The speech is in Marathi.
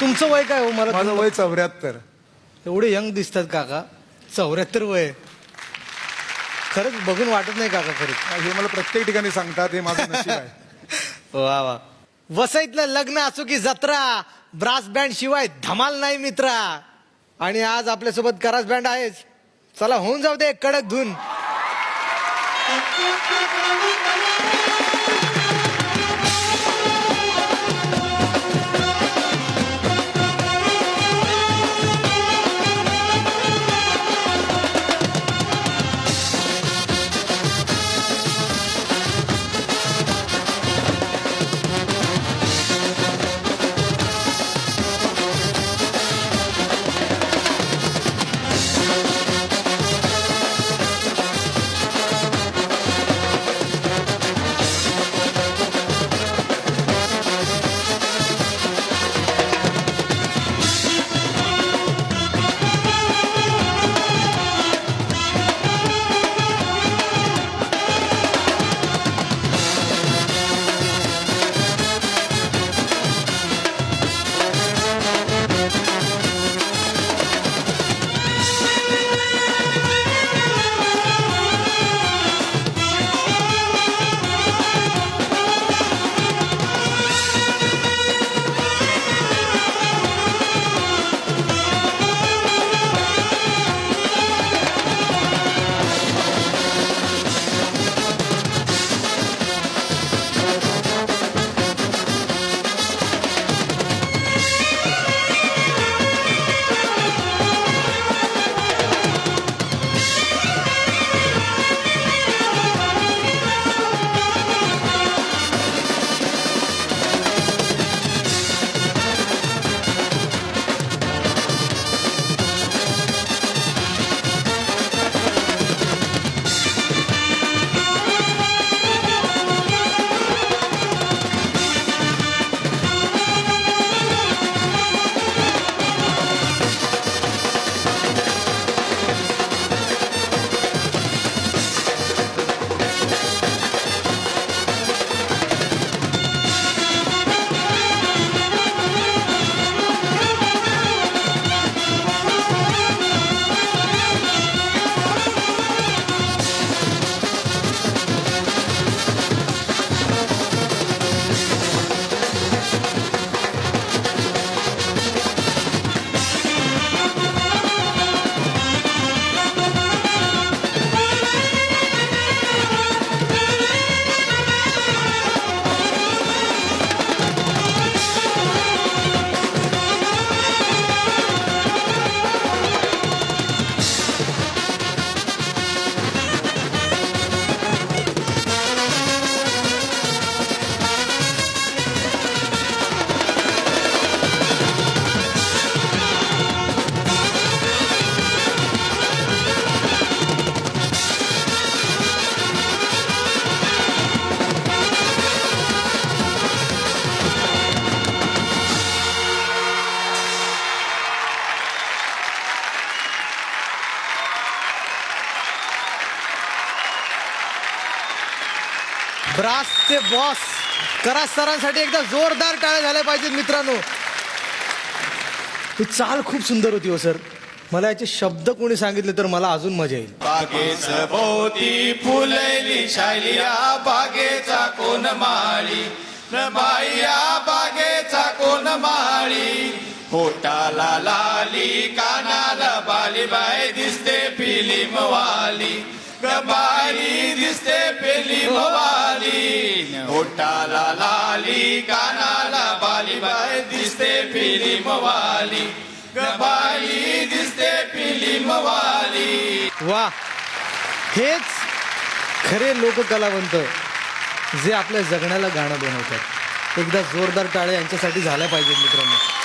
तुमचं वय काय हो? मला माझं वय 74. एवढे यंग दिसतात काका. 74 वय. खरंच बघून वाटत नाही काका खरंच. हे मला प्रत्येक ठिकाणी सांगतात, हे माझं नशीब आहे. वा वा. वसईतलं लग्न असो की जत्रा, ब्रास बँड शिवाय धमाल नाही मित्रा. आणि आज आपल्यासोबत करास बँड आहेच. चला होऊन जाऊ दे कडक धून. ब्रासचे बॉस करास सरांसाठी एकदा जोरदार टाळ्या झाल्या पाहिजेत मित्रांनो. ही चाल खूप सुंदर होती हो सर. मला याचे शब्द कोणी सांगितले तर मला अजून मजा येईल. बागेच भोवती फुलली शालिया बागेचा कोण माळी न बाया बागेचा कोण माळी होटाला लाली कानाला बाली बाय दिसते फिल्म वाली गबारी दिसते फिल्म वाली होटाला लाली कानाला बाली बाय दिसते फिल्म वाली गबारी दिसते फिल्म वाली. वा, हेच खरे लोककलावंत जे आपल्या जगण्याला गाणं बनवतात. एकदा जोरदार टाळ्या यांच्यासाठी झाल्या पाहिजेत मित्रांनो.